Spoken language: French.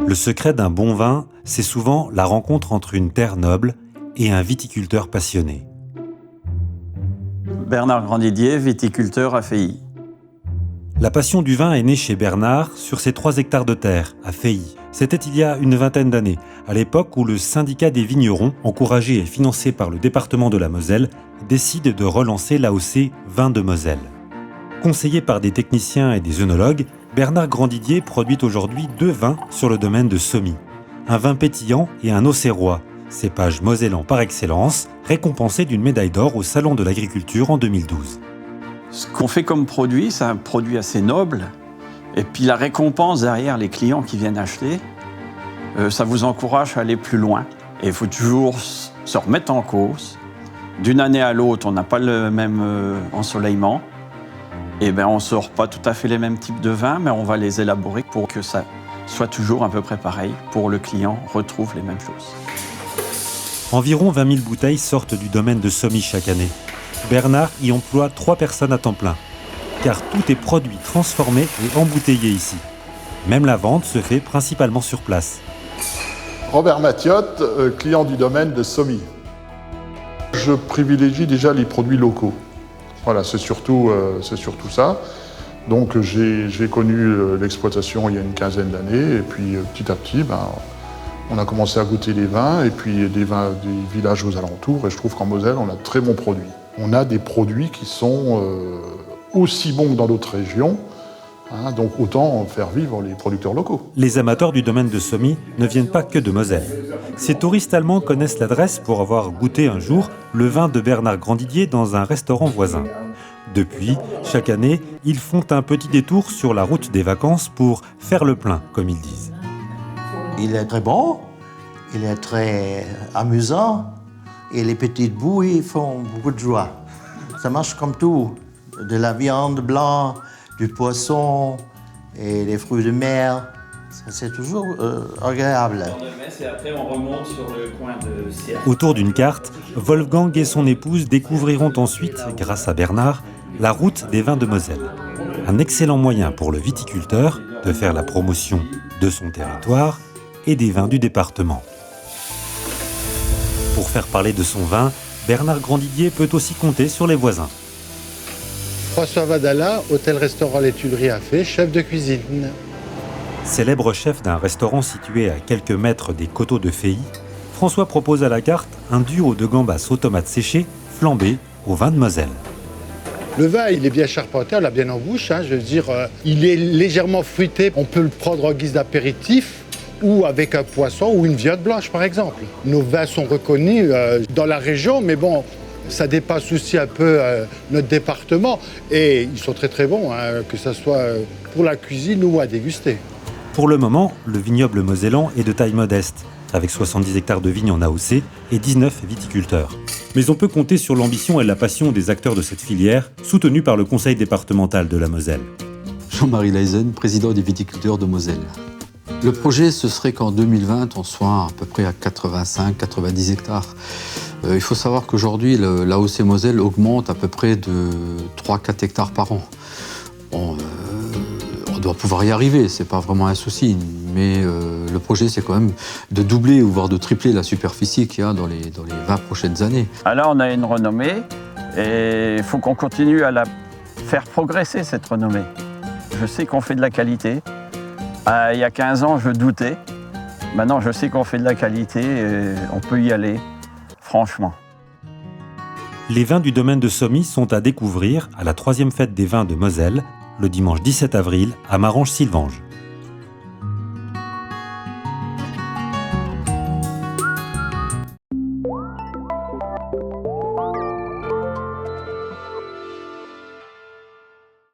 Le secret d'un bon vin, c'est souvent la rencontre entre une terre noble et un viticulteur passionné. Bernard Grandidier, viticulteur à Feilly. La passion du vin est née chez Bernard sur ses 3 hectares de terre, à Feilly. C'était il y a une vingtaine d'années, à l'époque où le syndicat des vignerons, encouragé et financé par le département de la Moselle, décide de relancer l'AOC Vins de Moselle. Conseillé par des techniciens et des œnologues, Bernard Grandidier produit aujourd'hui 2 vins sur le domaine de Sommy. Un vin pétillant et un auxerrois, cépage mosellan par excellence, récompensé d'une médaille d'or au Salon de l'Agriculture en 2012. Ce qu'on fait comme produit, c'est un produit assez noble. Et puis la récompense derrière les clients qui viennent acheter, ça vous encourage à aller plus loin. Et il faut toujours se remettre en cause. D'une année à l'autre, on n'a pas le même ensoleillement. Et bien, on ne sort pas tout à fait les mêmes types de vins, mais on va les élaborer pour que ça soit toujours à peu près pareil, pour le client retrouve les mêmes choses. Environ 20 000 bouteilles sortent du domaine de Sommy chaque année. Bernard y emploie 3 personnes à temps plein, car tout est produit, transformé et embouteillé ici. Même la vente se fait principalement sur place. Robert Mathiotte, client du domaine de Sommy. Je privilégie déjà les produits locaux. Voilà, c'est surtout ça. Donc j'ai connu l'exploitation il y a une quinzaine d'années, et puis petit à petit, on a commencé à goûter les vins, et puis des vins des villages aux alentours, et je trouve qu'en Moselle, on a de très bons produits. On a des produits qui sont aussi bons que dans d'autres régions, donc autant faire vivre les producteurs locaux. Les amateurs du domaine de Sommy ne viennent pas que de Moselle. Ces touristes allemands connaissent l'adresse pour avoir goûté un jour le vin de Bernard Grandidier dans un restaurant voisin. Depuis, chaque année, ils font un petit détour sur la route des vacances pour faire le plein, comme ils disent. Il est très bon, il est très amusant, et les petites bouilles font beaucoup de joie. Ça marche comme tout, de la viande blanche, du poisson et les fruits de mer. C'est toujours agréable. Après, on remonte sur le coin de Sierre. Autour d'une carte, Wolfgang et son épouse découvriront ensuite, grâce à Bernard, la route des vins de Moselle. Un excellent moyen pour le viticulteur de faire la promotion de son territoire et des vins du département. Pour faire parler de son vin, Bernard Grandidier peut aussi compter sur les voisins. François Vadala, hôtel-restaurant Les Tuileries à Fay, chef de cuisine. Célèbre chef d'un restaurant situé à quelques mètres des coteaux de Feilly, François propose à la carte un duo de gambas aux tomates séchées, flambées au vin de Moselle. Le vin, il est bien charpenté, on l'a bien en bouche. Je veux dire, il est légèrement fruité. On peut le prendre en guise d'apéritif ou avec un poisson ou une viande blanche, par exemple. Nos vins sont reconnus dans la région, mais bon, ça dépasse aussi un peu notre département. Et ils sont très très bons, que ce soit pour la cuisine ou à déguster. Pour le moment, le vignoble mosellan est de taille modeste, avec 70 hectares de vignes en AOC et 19 viticulteurs. Mais on peut compter sur l'ambition et la passion des acteurs de cette filière, soutenus par le conseil départemental de la Moselle. Jean-Marie Leisen, président des viticulteurs de Moselle. Le projet, ce serait qu'en 2020, on soit à peu près à 85-90 hectares. Il faut savoir qu'aujourd'hui, l'AOC Moselle augmente à peu près de 3-4 hectares par an. On doit pouvoir y arriver, c'est pas vraiment un souci, mais le projet, c'est quand même de doubler ou voire de tripler la superficie qu'il y a dans les 20 prochaines années. Alors, on a une renommée, et il faut qu'on continue à la faire progresser, cette renommée. Je sais qu'on fait de la qualité. Il y a 15 ans, je doutais. Maintenant, je sais qu'on fait de la qualité et on peut y aller, franchement. Les vins du domaine de Sommy sont à découvrir à la 3e fête des vins de Moselle, le dimanche 17 avril à Marange-Sylvange.